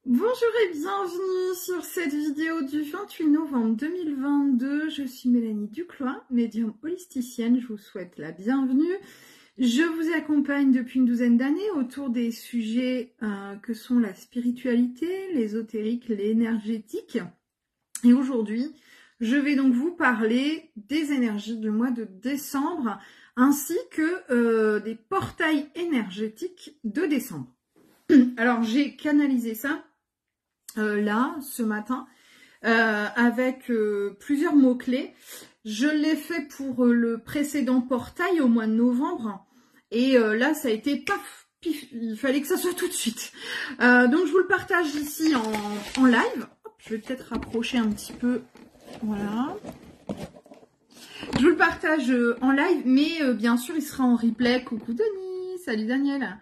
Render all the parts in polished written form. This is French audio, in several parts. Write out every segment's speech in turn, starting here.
Bonjour et bienvenue sur cette vidéo du 28 novembre 2022. Je suis Mélanie Duclois, médium holisticienne. Je vous souhaite la bienvenue. Je vous accompagne depuis une douzaine d'années autour des sujets que sont la spiritualité, l'ésotérique, l'énergétique. Et aujourd'hui, je vais donc vous parler des énergies du mois de décembre ainsi que des portails énergétiques de décembre. Alors, j'ai canalisé ça là, ce matin, avec plusieurs mots-clés. Je l'ai fait pour le précédent portail au mois de novembre. Et là, ça a été paf, pif, il fallait que ça soit tout de suite. Donc, je vous le partage ici en live. Hop, je vais peut-être rapprocher un petit peu. Voilà. Je vous le partage en live, mais bien sûr, il sera en replay. Coucou Denis, salut Daniel.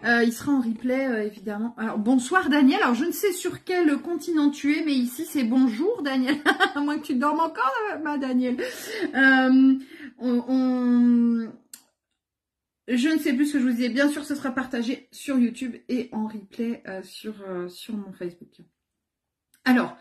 Il sera en replay, évidemment. Alors, bonsoir Daniel. Alors, je ne sais sur quel continent tu es, mais ici, c'est bonjour Daniel. À moins que tu dormes encore, ma Daniel. Je ne sais plus ce que je vous disais. Bien sûr, ce sera partagé sur YouTube et en replay sur mon Facebook. Alors,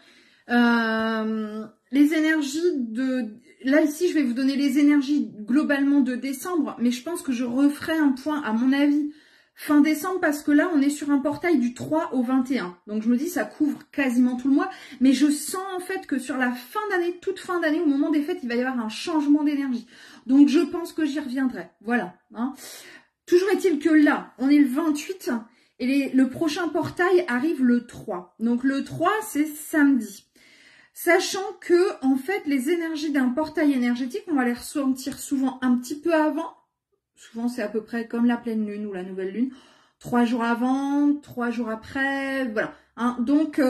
les énergies de... Là, ici, je vais vous donner les énergies globalement de décembre, mais je pense que je referai un point, à mon avis, fin décembre, parce que là, on est sur un portail du 3 au 21. Donc, je me dis, ça couvre quasiment tout le mois. Mais je sens, en fait, que sur la fin d'année, toute fin d'année, au moment des fêtes, il va y avoir un changement d'énergie. Donc, je pense que j'y reviendrai. Voilà. Hein. Toujours est-il que là, on est le 28 et le prochain portail arrive le 3. Donc, le 3, c'est samedi. Sachant que, en fait, les énergies d'un portail énergétique, on va les ressentir souvent un petit peu avant. Souvent, c'est à peu près comme la pleine lune ou la nouvelle lune. 3 jours avant, 3 jours après, voilà. Hein, donc,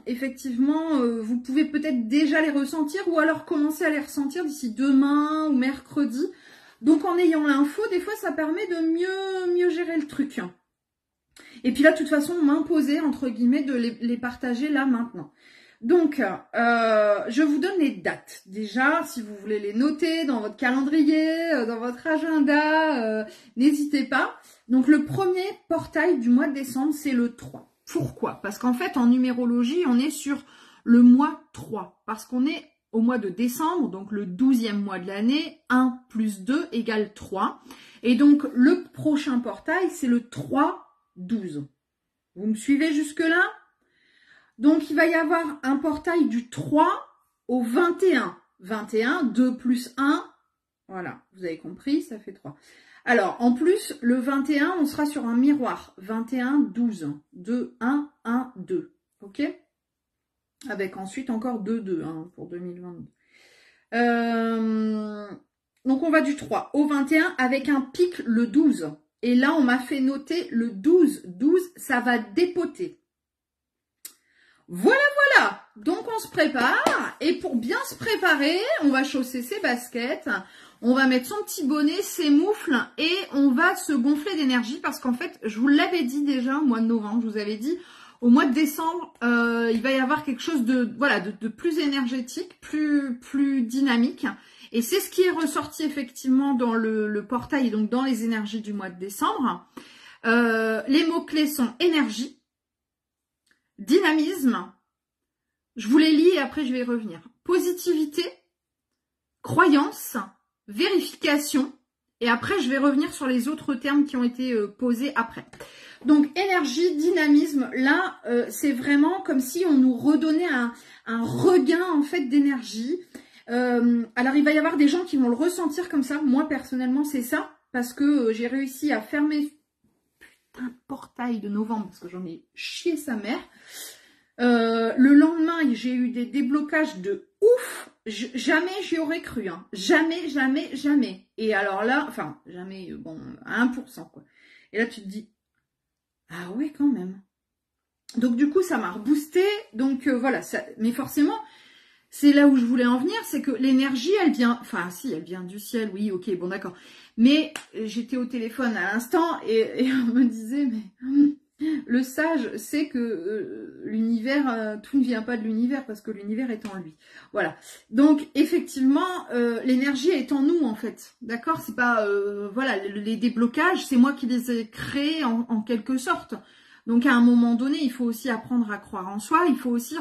effectivement, vous pouvez peut-être déjà les ressentir ou alors commencer à les ressentir d'ici demain ou mercredi. Donc, en ayant l'info, des fois, ça permet de mieux gérer le truc. Et puis là, de toute façon, m'imposer, entre guillemets, de les partager là, maintenant. Donc, je vous donne les dates. Déjà, si vous voulez les noter dans votre calendrier, dans votre agenda, n'hésitez pas. Donc, le premier portail du mois de décembre, c'est le 3. Pourquoi? Parce qu'en fait, en numérologie, on est sur le mois 3. Parce qu'on est au mois de décembre, donc le 12e mois de l'année, 1 plus 2 égale 3. Et donc, le prochain portail, c'est le 3-12. Vous me suivez jusque-là? Donc, il va y avoir un portail du 3 au 21. 21, 2 plus 1. Voilà, vous avez compris, ça fait 3. Alors, en plus, le 21, on sera sur un miroir. 21, 12. 2, 1, 1, 2. OK? Avec ensuite encore 2, 2 hein, pour 2022. Donc, on va du 3 au 21 avec un pic le 12. Et là, on m'a fait noter le 12. 12, ça va dépoter. Voilà, voilà. Donc, on se prépare. Et pour bien se préparer, on va chausser ses baskets. On va mettre son petit bonnet, ses moufles. Et on va se gonfler d'énergie. Parce qu'en fait, je vous l'avais dit déjà au mois de novembre. Je vous avais dit, au mois de décembre, il va y avoir quelque chose de plus énergétique, plus dynamique. Et c'est ce qui est ressorti effectivement dans le portail, donc dans les énergies du mois de décembre. Les mots-clés sont énergie, dynamisme, je vous les lis et après je vais y revenir. Positivité, croyance, vérification et après je vais revenir sur les autres termes qui ont été posés après. Donc énergie, dynamisme, là c'est vraiment comme si on nous redonnait un regain en fait d'énergie. Alors il va y avoir des gens qui vont le ressentir comme ça. Moi personnellement c'est ça parce que j'ai réussi à fermer un portail de novembre parce que j'en ai chié sa mère. Le lendemain, j'ai eu des déblocages de ouf. Jamais j'y aurais cru. Hein. Jamais, jamais, jamais. Et alors là, enfin, jamais, bon, à 1%, quoi. Et là, tu te dis, ah ouais, quand même. Donc, du coup, ça m'a reboosté. Donc, voilà. Ça, mais forcément, c'est là où je voulais en venir. C'est que l'énergie, elle vient, enfin, si, elle vient du ciel. Oui, ok, bon, d'accord. Mais j'étais au téléphone à l'instant et on me disait, mais le sage sait que l'univers, tout ne vient pas de l'univers parce que l'univers est en lui. Voilà. Donc, effectivement, l'énergie est en nous, en fait. D'accord? C'est pas, voilà, les déblocages, c'est moi qui les ai créés en quelque sorte. Donc à un moment donné, il faut aussi apprendre à croire en soi, il faut aussi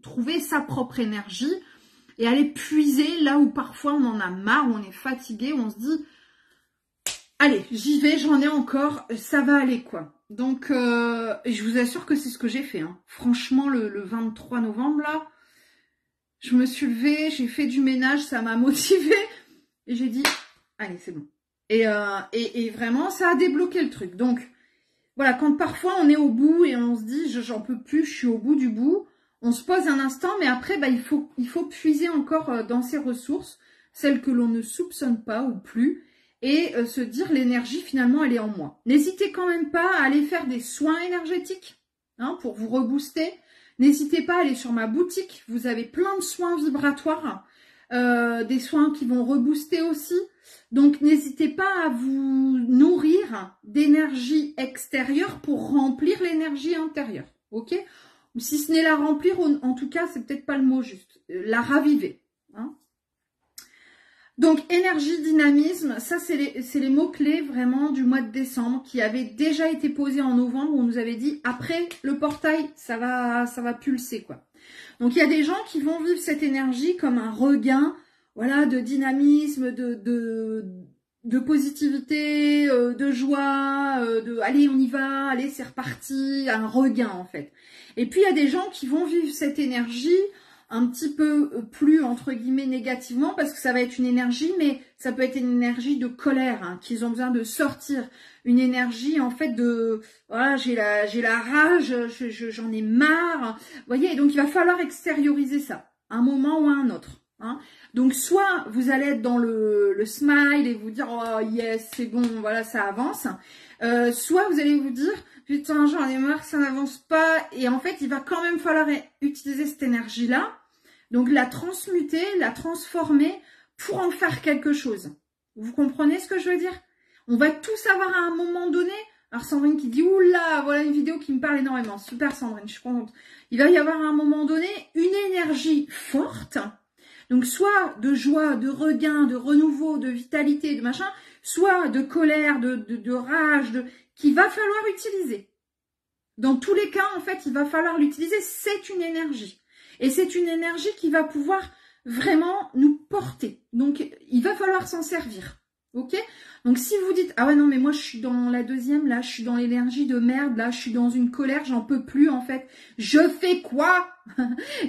trouver sa propre énergie et aller puiser là où parfois on en a marre, où on est fatigué, où on se dit allez, j'y vais, j'en ai encore, ça va aller quoi. Donc je vous assure que c'est ce que j'ai fait. Hein. Franchement, le 23 novembre là, je me suis levée, j'ai fait du ménage, ça m'a motivée et j'ai dit allez, c'est bon. Et vraiment, ça a débloqué le truc. Donc voilà, quand parfois on est au bout et on se dit j'en peux plus, je suis au bout du bout, on se pose un instant, mais après bah, il faut puiser encore dans ses ressources, celles que l'on ne soupçonne pas ou plus, et se dire l'énergie finalement elle est en moi. N'hésitez quand même pas à aller faire des soins énergétiques hein, pour vous rebooster. N'hésitez pas à aller sur ma boutique, vous avez plein de soins vibratoires, des soins qui vont rebooster aussi. Donc n'hésitez pas à vous nourrir d'énergie extérieure pour remplir l'énergie intérieure, ok? Ou si ce n'est la remplir, en tout cas, c'est peut-être pas le mot juste, la raviver. Hein. Donc énergie, dynamisme, ça c'est les mots-clés vraiment du mois de décembre qui avaient déjà été posés en novembre où on nous avait dit après le portail, ça va pulser quoi. Donc il y a des gens qui vont vivre cette énergie comme un regain, voilà, de dynamisme, de positivité, de joie, de allez on y va, allez c'est reparti, un regain en fait. Et puis il y a des gens qui vont vivre cette énergie un petit peu plus entre guillemets négativement parce que ça va être une énergie, mais ça peut être une énergie de colère hein, qu'ils ont besoin de sortir, une énergie en fait de voilà j'ai la rage, j'en ai marre, vous voyez, et donc il va falloir extérioriser ça, à un moment ou à un autre. Hein. Donc soit vous allez être dans le smile et vous dire oh yes c'est bon voilà ça avance, soit vous allez vous dire putain j'en ai marre ça n'avance pas et en fait il va quand même falloir utiliser cette énergie là, donc la transmuter, la transformer pour en faire quelque chose. Vous comprenez ce que je veux dire? On va tous avoir à un moment donné. Alors Sandrine qui dit oula voilà une vidéo qui me parle énormément, super Sandrine, je suis contente. Il va y avoir à un moment donné une énergie forte. Donc soit de joie, de regain, de renouveau, de vitalité, de machin, soit de colère, de rage, qu'il va falloir utiliser. Dans tous les cas, en fait, il va falloir l'utiliser. C'est une énergie. Et c'est une énergie qui va pouvoir vraiment nous porter. Donc, il va falloir s'en servir. Ok? Donc, si vous dites, ah ouais, non, mais moi, je suis dans la deuxième, là, je suis dans l'énergie de merde, là, je suis dans une colère, j'en peux plus, en fait. Je fais quoi?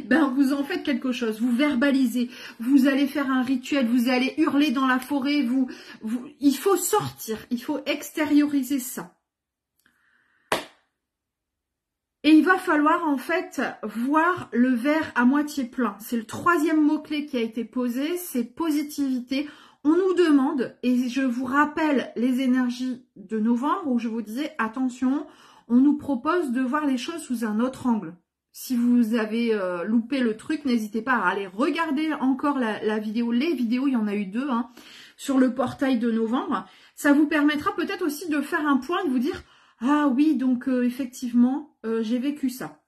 Ben, vous en faites quelque chose. Vous verbalisez. Vous allez faire un rituel. Vous allez hurler dans la forêt. Il faut sortir. Il faut extérioriser ça. Et il va falloir, en fait, voir le verre à moitié plein. C'est le troisième mot-clé qui a été posé. C'est positivité. On nous demande, et je vous rappelle les énergies de novembre où je vous disais, attention, on nous propose de voir les choses sous un autre angle. Si vous avez loupé le truc, n'hésitez pas à aller regarder encore la vidéo. Les vidéos, il y en a eu 2, hein, sur le portail de novembre. Ça vous permettra peut-être aussi de faire un point et de vous dire, ah oui, donc effectivement, j'ai vécu ça.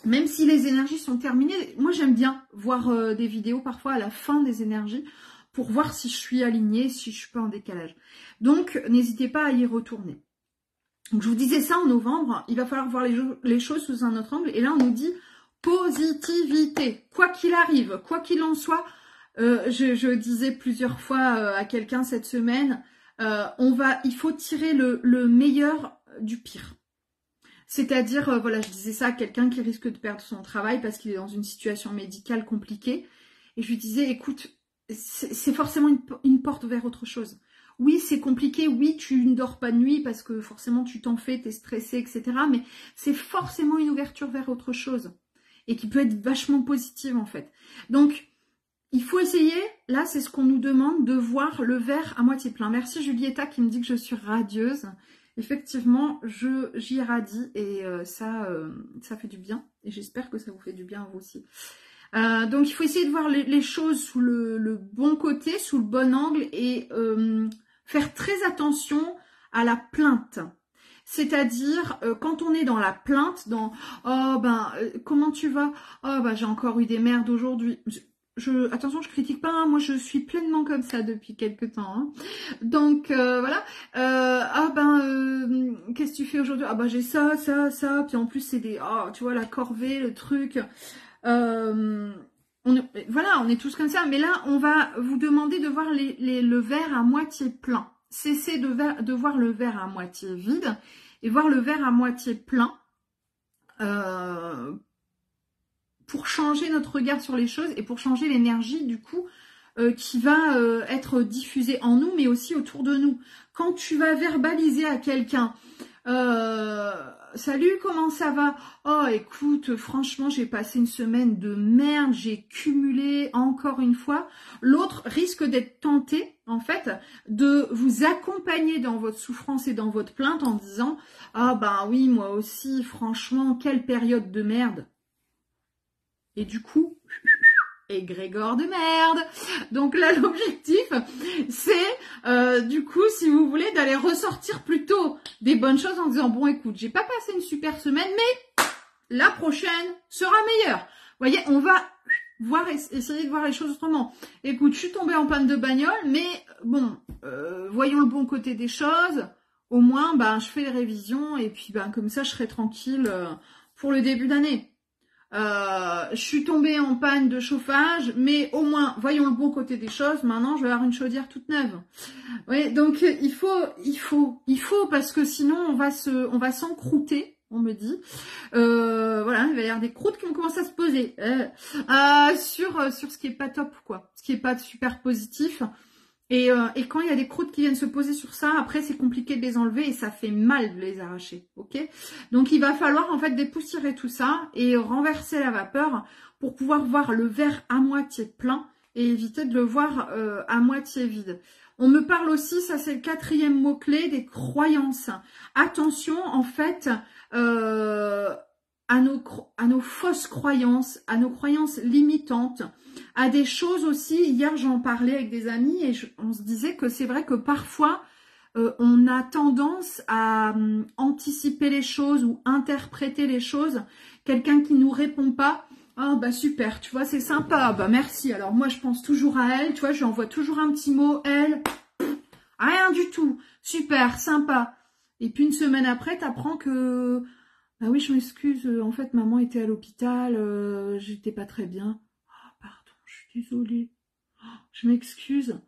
Même si les énergies sont terminées, moi j'aime bien voir des vidéos parfois à la fin des énergies, pour voir si je suis alignée, si je suis pas en décalage. Donc, n'hésitez pas à y retourner. Donc, je vous disais ça en novembre, il va falloir voir les choses sous un autre angle. Et là, on nous dit positivité. Quoi qu'il arrive, quoi qu'il en soit, je disais plusieurs fois à quelqu'un cette semaine, il faut tirer le meilleur du pire. C'est-à-dire, voilà, je disais ça à quelqu'un qui risque de perdre son travail parce qu'il est dans une situation médicale compliquée. Et je lui disais, écoute, c'est forcément une porte vers autre chose. Oui, c'est compliqué, oui, tu ne dors pas de nuit parce que forcément tu t'en fais, t'es stressé, etc. Mais c'est forcément une ouverture vers autre chose et qui peut être vachement positive en fait. Donc, il faut essayer, là c'est ce qu'on nous demande, de voir le verre à moitié plein. Merci Julietta qui me dit que je suis radieuse. Effectivement, j'y irradie et ça fait du bien. Et j'espère que ça vous fait du bien à vous aussi. Donc il faut essayer de voir les choses sous le bon côté, sous le bon angle et faire très attention à la plainte. C'est-à-dire quand on est dans la plainte, dans oh ben comment tu vas, oh ben j'ai encore eu des merdes aujourd'hui. attention, je critique pas, hein, moi je suis pleinement comme ça depuis quelques temps. Hein. Donc voilà. Qu'est-ce que tu fais aujourd'hui? Ah ben j'ai ça, puis en plus c'est des, tu vois la corvée, le truc. Voilà, on est tous comme ça. Mais là, on va vous demander de voir le verre à moitié plein. Cessez de voir le verre à moitié vide et voir le verre à moitié plein. Pour changer notre regard sur les choses et pour changer l'énergie du coup qui va être diffusée en nous mais aussi autour de nous. Quand tu vas verbaliser à quelqu'un salut, comment ça va? Oh écoute, franchement j'ai passé une semaine de merde, j'ai cumulé encore une fois. L'autre risque d'être tenté en fait de vous accompagner dans votre souffrance et dans votre plainte en disant ah ben oui moi aussi franchement quelle période de merde. Et du coup, égrégore de merde. Donc là, l'objectif, c'est, du coup, si vous voulez, d'aller ressortir plutôt des bonnes choses en disant, bon, écoute, j'ai pas passé une super semaine, mais la prochaine sera meilleure. Vous voyez, on va essayer de voir les choses autrement. Écoute, je suis tombée en panne de bagnole, mais bon, voyons le bon côté des choses. Au moins, je fais les révisions et puis, comme ça, je serai tranquille pour le début d'année. Je suis tombée en panne de chauffage, mais au moins, voyons le bon côté des choses. Maintenant, je vais avoir une chaudière toute neuve. Oui, donc il faut parce que sinon on va s'encrouter. On me dit, voilà, il va y avoir des croûtes qui vont commencer à se poser sur ce qui est pas top, quoi, ce qui est pas super positif. Et quand il y a des croûtes qui viennent se poser sur ça, après c'est compliqué de les enlever et ça fait mal de les arracher, ok? Donc il va falloir en fait dépoussiérer tout ça et renverser la vapeur pour pouvoir voir le verre à moitié plein et éviter de le voir à moitié vide. On me parle aussi, ça c'est le 4e mot-clé, des croyances. Attention en fait à nos fausses croyances, à nos croyances limitantes, à des choses aussi. Hier, j'en parlais avec des amis et on se disait que c'est vrai que parfois, on a tendance à anticiper les choses ou interpréter les choses. Quelqu'un qui nous répond pas, ah bah super, tu vois, c'est sympa, bah merci. Alors moi, je pense toujours à elle, tu vois, je lui envoie toujours un petit mot, elle, rien du tout, super, sympa. Et puis une semaine après, t'apprends que... Ah oui, je m'excuse, en fait, maman était à l'hôpital, j'étais pas très bien. Ah, pardon, je suis désolée. Je m'excuse.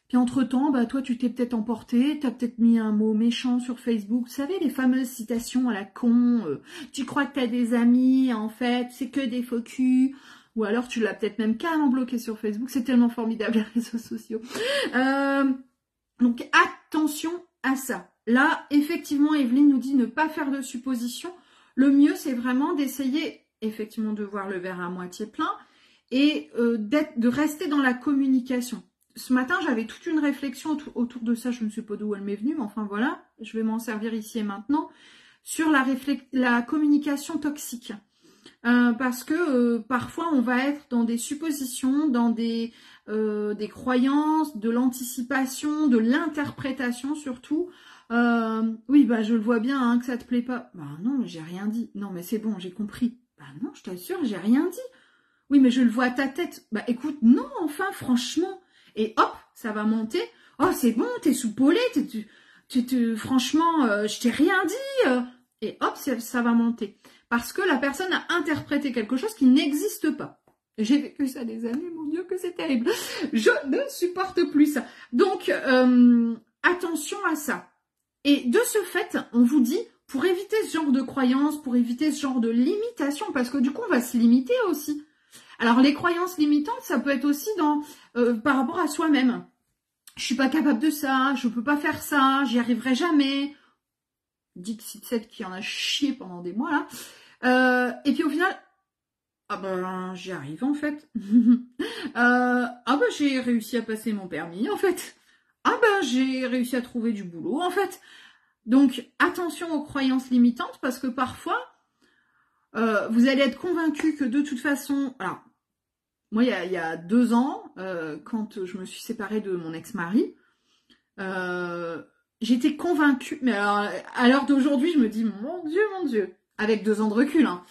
Puis entre-temps, toi, tu t'es peut-être emporté, t'as peut-être mis un mot méchant sur Facebook. Vous savez, les fameuses citations à la con, tu crois que t'as des amis, en fait, c'est que des faux culs. Ou alors, tu l'as peut-être même carrément bloqué sur Facebook. C'est tellement formidable, les réseaux sociaux. Donc, attention à ça. Là, effectivement, Evelyne nous dit ne pas faire de suppositions. Le mieux, c'est vraiment d'essayer, effectivement, de voir le verre à moitié plein et de rester dans la communication. Ce matin, j'avais toute une réflexion autour de ça, je ne sais pas d'où elle m'est venue, mais enfin voilà, je vais m'en servir ici et maintenant, sur la communication toxique. Parce que parfois, on va être dans des suppositions, dans des croyances, de l'anticipation, de l'interprétation surtout. Oui, je le vois bien hein, que ça te plaît pas. Non, mais j'ai rien dit. Non, mais c'est bon, j'ai compris. Non, je t'assure, j'ai rien dit. Oui, mais je le vois à ta tête. Écoute, non, enfin, franchement. Et hop, ça va monter. Oh, c'est bon, t'es soupolé, franchement, je t'ai rien dit. Et hop, ça va monter. Parce que la personne a interprété quelque chose qui n'existe pas. J'ai vécu ça des années, mon Dieu, que c'est terrible. Je ne supporte plus ça. Donc, attention à ça. Et de ce fait, on vous dit, pour éviter ce genre de croyances, pour éviter ce genre de limitation, parce que du coup, on va se limiter aussi. Alors, les croyances limitantes, ça peut être aussi par rapport à soi-même. Je suis pas capable de ça, je peux pas faire ça, j'y arriverai jamais. Dixit 7 qui en a chié pendant des mois, là. Et puis au final, j'y arrive en fait. J'ai réussi à passer mon permis en fait. J'ai réussi à trouver du boulot en fait. Donc attention aux croyances limitantes parce que parfois vous allez être convaincu que de toute façon, alors moi il y a 2 ans quand je me suis séparée de mon ex-mari, j'étais convaincue, mais alors à l'heure d'aujourd'hui je me dis mon Dieu, avec 2 ans de recul, hein,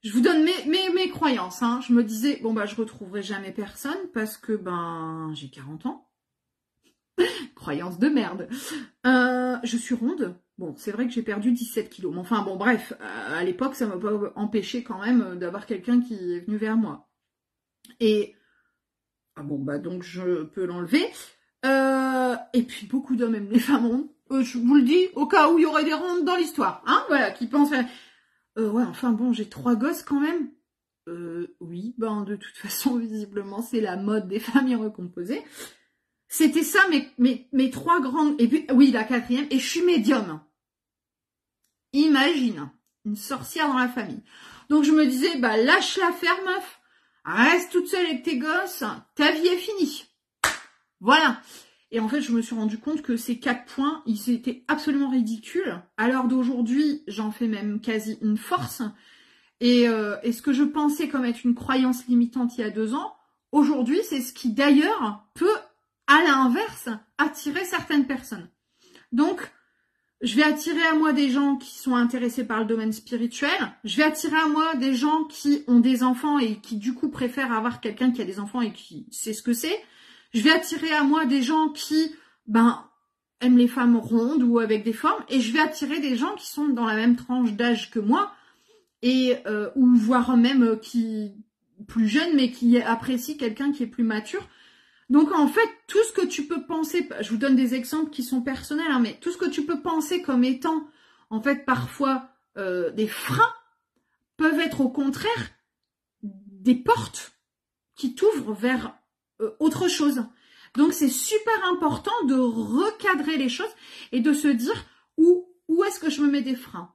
Je vous donne mes croyances. Hein. Je me disais, bon, bah, je retrouverai jamais personne parce que, ben, j'ai 40 ans. Croyance de merde. Je suis ronde. Bon, c'est vrai que j'ai perdu 17 kilos. Mais enfin, bon, bref, à l'époque, ça m'a pas empêché quand même d'avoir quelqu'un qui est venu vers moi. Et, ah bon, bah, donc, je peux l'enlever. Et puis, beaucoup d'hommes aiment les femmes rondes. Je vous le dis, au cas où il y aurait des rondes dans l'histoire. Hein, voilà, qui penseraient... ouais, enfin bon, j'ai 3 gosses quand même. Oui, ben de toute façon, visiblement, c'est la mode des familles recomposées. C'était ça, mes 3 grandes... Et puis, oui, la 4e, et je suis médium. Imagine, une sorcière dans la famille. Donc je me disais, bah lâche l'affaire, meuf. Reste toute seule avec tes gosses, ta vie est finie. Voilà. Et en fait, je me suis rendu compte que ces 4 points, ils étaient absolument ridicules. À l'heure d'aujourd'hui, j'en fais même quasi une force. Et ce que je pensais comme être une croyance limitante il y a 2 ans, aujourd'hui, c'est ce qui d'ailleurs peut, à l'inverse, attirer certaines personnes. Donc, je vais attirer à moi des gens qui sont intéressés par le domaine spirituel. Je vais attirer à moi des gens qui ont des enfants et qui du coup préfèrent avoir quelqu'un qui a des enfants et qui sait ce que c'est. Je vais attirer à moi des gens qui, aiment les femmes rondes ou avec des formes. Et je vais attirer des gens qui sont dans la même tranche d'âge que moi. Et ou voire même qui plus jeunes, mais qui apprécient quelqu'un qui est plus mature. Donc en fait, tout ce que tu peux penser, je vous donne des exemples qui sont personnels, hein, mais tout ce que tu peux penser comme étant, en fait, parfois des freins, peuvent être au contraire des portes qui t'ouvrent vers autre chose. Donc c'est super important de recadrer les choses et de se dire où est-ce que je me mets des freins.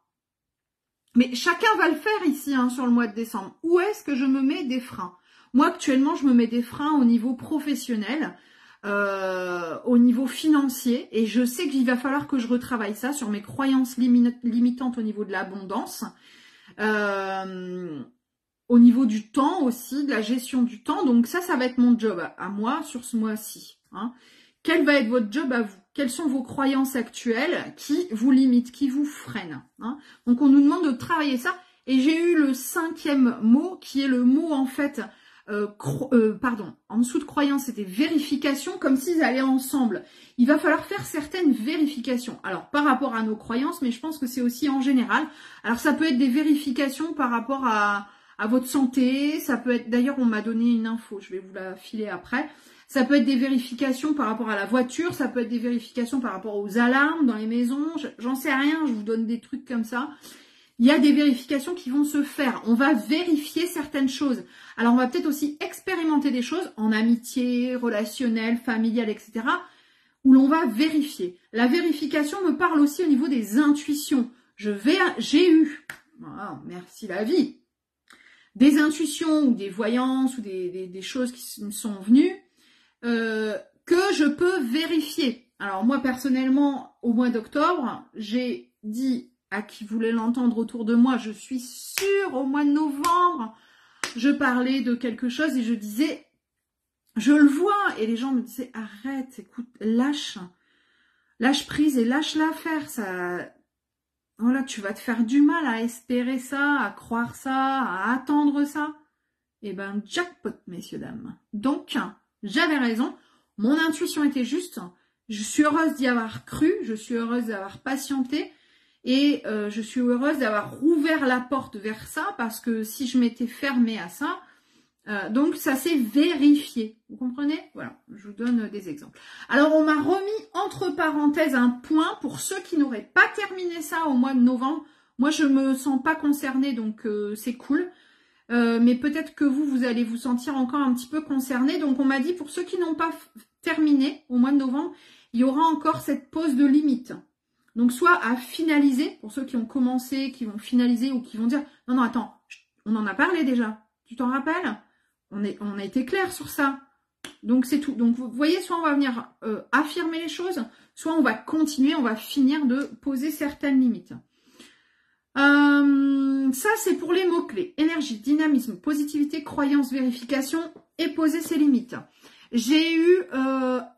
Mais chacun va le faire ici, hein, sur le mois de décembre. Où est-ce que je me mets des freins? Moi, actuellement, je me mets des freins au niveau professionnel, au niveau financier. Et je sais qu'il va falloir que je retravaille ça sur mes croyances limitantes au niveau de l'abondance. Au niveau du temps aussi, de la gestion du temps. Donc ça va être mon job à moi sur ce mois-ci. Hein. Quel va être votre job à vous? Quelles sont vos croyances actuelles qui vous limitent, qui vous freinent, hein? Donc, on nous demande de travailler ça. Et j'ai eu le 5e mot, qui est le mot, en fait, en dessous de croyance, c'était vérification, comme s'ils allaient ensemble. Il va falloir faire certaines vérifications. Alors, par rapport à nos croyances, mais je pense que c'est aussi en général. Alors, ça peut être des vérifications par rapport à votre santé. Ça peut être, d'ailleurs, on m'a donné une info, je vais vous la filer après. Ça peut être des vérifications par rapport à la voiture, ça peut être des vérifications par rapport aux alarmes dans les maisons, j'en sais rien, je vous donne des trucs comme ça. Il y a des vérifications qui vont se faire, on va vérifier certaines choses. Alors on va peut-être aussi expérimenter des choses en amitié, relationnel, familial, etc. où l'on va vérifier. La vérification me parle aussi au niveau des intuitions. J'ai eu, oh, merci la vie, des intuitions ou des voyances ou des choses qui me sont venues. Que je peux vérifier. Alors moi personnellement, au mois d'octobre, j'ai dit à qui voulait l'entendre autour de moi, je suis sûre, au mois de novembre, je parlais de quelque chose et je disais, je le vois, et les gens me disaient, arrête, écoute, lâche prise et lâche l'affaire, ça, voilà, tu vas te faire du mal à espérer ça, à croire ça, à attendre ça. Et ben, jackpot, messieurs, dames. Donc, j'avais raison, mon intuition était juste, je suis heureuse d'y avoir cru, je suis heureuse d'avoir patienté et je suis heureuse d'avoir rouvert la porte vers ça parce que si je m'étais fermée à ça, donc ça s'est vérifié, vous comprenez? Voilà, je vous donne des exemples. Alors on m'a remis entre parenthèses un point pour ceux qui n'auraient pas terminé ça au mois de novembre. Moi je me sens pas concernée donc c'est cool. Mais peut-être que vous allez vous sentir encore un petit peu concerné. Donc, on m'a dit, pour ceux qui n'ont pas terminé au mois de novembre, il y aura encore cette pause de limite. Donc, soit à finaliser, pour ceux qui ont commencé, qui vont finaliser ou qui vont dire, non, non, attends, on en a parlé déjà. Tu t'en rappelles? On a été clair sur ça. Donc, c'est tout. Donc, vous voyez, soit on va venir affirmer les choses, soit on va continuer, on va finir de poser certaines limites. Ça, c'est pour les mots-clés. Énergie, dynamisme, positivité, croyance, vérification et poser ses limites. J'ai eu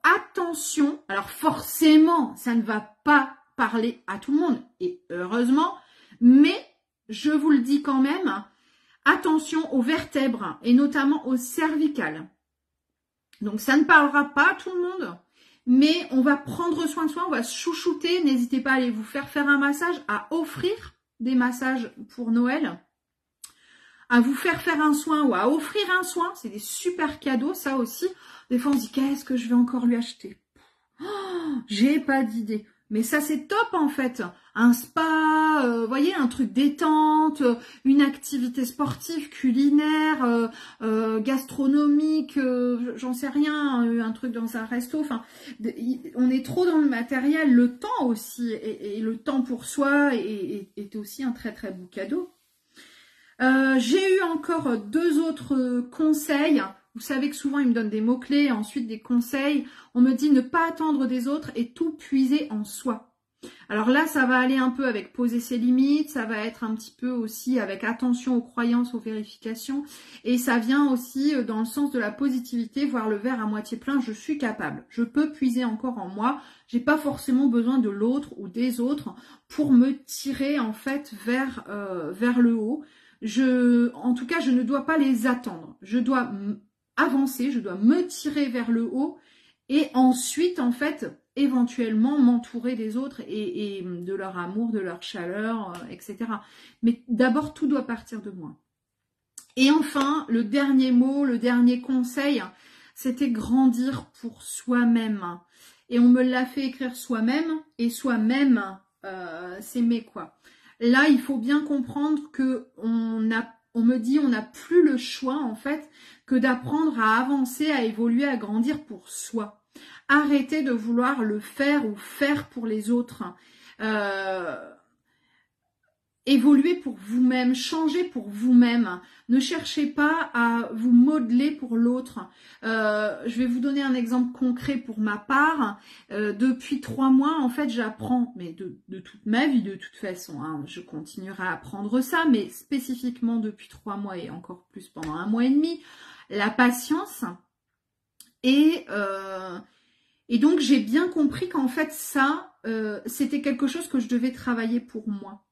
attention. Alors forcément, ça ne va pas parler à tout le monde. Et heureusement, mais je vous le dis quand même, attention aux vertèbres et notamment aux cervicales. Donc ça ne parlera pas à tout le monde, mais on va prendre soin de soi, on va se chouchouter. N'hésitez pas à aller vous faire un massage, à offrir des massages pour Noël, à vous faire un soin ou à offrir un soin. C'est des super cadeaux, ça aussi. Des fois on se dit, qu'est-ce que je vais encore lui acheter? Oh, j'ai pas d'idée. Mais ça c'est top en fait. Un spa, voyez, un truc détente, une activité sportive, culinaire, gastronomique, j'en sais rien, un truc dans un resto. Enfin, on est trop dans le matériel. Le temps aussi, et le temps pour soi est aussi un très très beau cadeau. J'ai eu encore 2 autres conseils. Vous savez que souvent, ils me donnent des mots-clés, ensuite des conseils. On me dit ne pas attendre des autres et tout puiser en soi. Alors là, ça va aller un peu avec poser ses limites, ça va être un petit peu aussi avec attention aux croyances, aux vérifications. Et ça vient aussi dans le sens de la positivité, voir le verre à moitié plein. Je suis capable, je peux puiser encore en moi. J'ai pas forcément besoin de l'autre ou des autres pour me tirer en fait vers le haut. En tout cas, je ne dois pas les attendre. Je dois avancer, je dois me tirer vers le haut et ensuite, en fait, éventuellement m'entourer des autres et de leur amour, de leur chaleur, etc. Mais d'abord, tout doit partir de moi. Et enfin, le dernier mot, le dernier conseil, c'était grandir pour soi-même. Et on me l'a fait écrire soi-même, et soi-même, s'aimer quoi. Là, il faut bien comprendre que on me dit on n'a plus le choix en fait que d'apprendre à avancer, à évoluer, à grandir pour soi. Arrêtez de vouloir le faire ou faire pour les autres. Évoluez pour vous-même, changez pour vous-même. Ne cherchez pas à vous modeler pour l'autre. Je vais vous donner un exemple concret pour ma part. Depuis 3 mois, en fait, j'apprends, mais de toute ma vie de toute façon, hein, je continuerai à apprendre ça, mais spécifiquement depuis 3 mois et encore plus pendant 1 mois et demi, la patience. Et donc, j'ai bien compris qu'en fait, ça, c'était quelque chose que je devais travailler pour moi.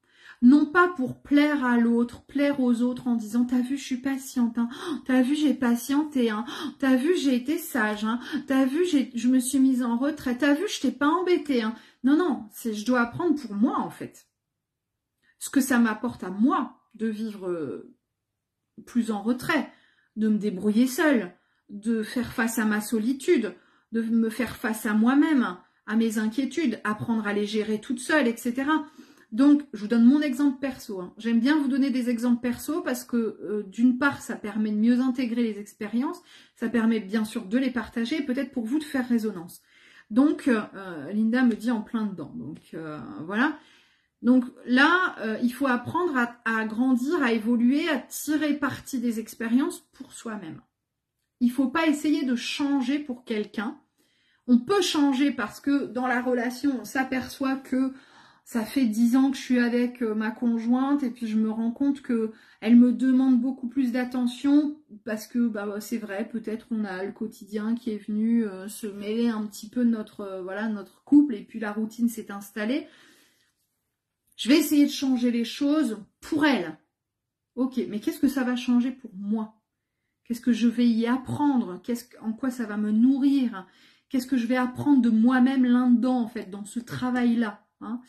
Non pas pour plaire à l'autre, plaire aux autres en disant « T'as vu, je suis patiente, hein. T'as vu, j'ai patienté, hein. T'as vu, j'ai été sage, hein. T'as vu, je me suis mise en retraite. T'as vu, je t'ai pas embêtée, hein. » Non, non, je dois apprendre pour moi, en fait. Ce que ça m'apporte à moi de vivre plus en retrait, de me débrouiller seule, de faire face à ma solitude, de me faire face à moi-même, à mes inquiétudes, apprendre à les gérer toute seule, etc. Donc, je vous donne mon exemple perso. Hein. J'aime bien vous donner des exemples perso parce que, d'une part, ça permet de mieux intégrer les expériences, ça permet bien sûr de les partager et peut-être pour vous de faire résonance. Donc, Linda me dit en plein dedans. Donc, voilà. Donc là, il faut apprendre à grandir, à évoluer, à tirer parti des expériences pour soi-même. Il ne faut pas essayer de changer pour quelqu'un. On peut changer parce que dans la relation, on s'aperçoit que ça fait 10 ans que je suis avec ma conjointe et puis je me rends compte qu'elle me demande beaucoup plus d'attention parce que c'est vrai, peut-être on a le quotidien qui est venu se mêler un petit peu de notre couple et puis la routine s'est installée. Je vais essayer de changer les choses pour elle. Ok, mais qu'est-ce que ça va changer pour moi? Qu'est-ce que je vais y apprendre? En quoi ça va me nourrir? Qu'est-ce que je vais apprendre de moi-même là-dedans, en fait, dans ce travail-là, hein?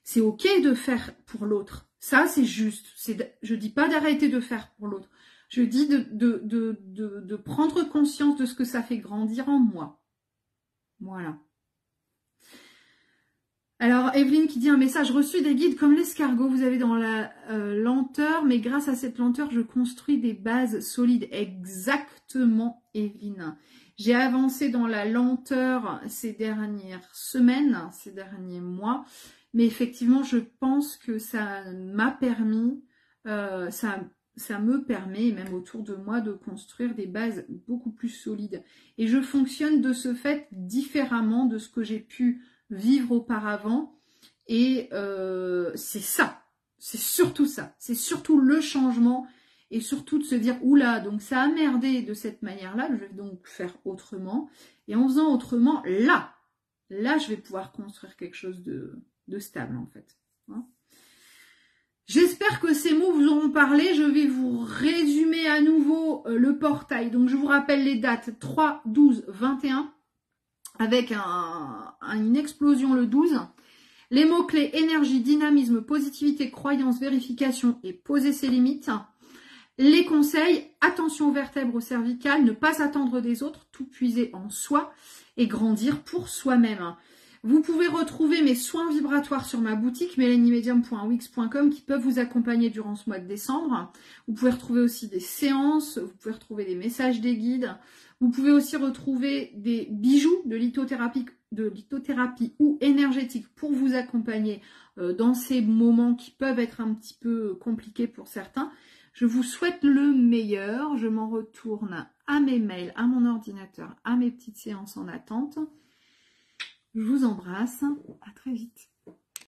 C'est ok de faire pour l'autre. Ça, c'est juste. Je dis pas d'arrêter de faire pour l'autre. Je dis de prendre conscience de ce que ça fait grandir en moi. Voilà. Alors, Evelyne qui dit un message reçu des guides comme l'escargot. Vous avez dans la lenteur, mais grâce à cette lenteur, je construis des bases solides. Exactement, Evelyne. J'ai avancé dans la lenteur ces dernières semaines, ces derniers mois. Mais effectivement, je pense que ça m'a permis, ça me permet, même autour de moi, de construire des bases beaucoup plus solides. Et je fonctionne de ce fait différemment de ce que j'ai pu vivre auparavant. Et c'est ça, c'est surtout ça. C'est surtout le changement et surtout de se dire, oula, donc ça a merdé de cette manière-là, je vais donc faire autrement. Et en faisant autrement, là, je vais pouvoir construire quelque chose de stable en fait. Hein. J'espère que ces mots vous auront parlé. Je vais vous résumer à nouveau le portail. Donc, je vous rappelle les dates 3, 12, 21, avec une explosion le 12. Les mots-clés énergie, dynamisme, positivité, croyance, vérification et poser ses limites. Les conseils, attention aux vertèbres, aux cervicales, ne pas attendre des autres, tout puiser en soi et grandir pour soi-même. Vous pouvez retrouver mes soins vibratoires sur ma boutique melanimedium.wix.com qui peuvent vous accompagner durant ce mois de décembre. Vous pouvez retrouver aussi des séances, vous pouvez retrouver des messages des guides. Vous pouvez aussi retrouver des bijoux de lithothérapie ou énergétique pour vous accompagner dans ces moments qui peuvent être un petit peu compliqués pour certains. Je vous souhaite le meilleur. Je m'en retourne à mes mails, à mon ordinateur, à mes petites séances en attente. Je vous embrasse. À très vite.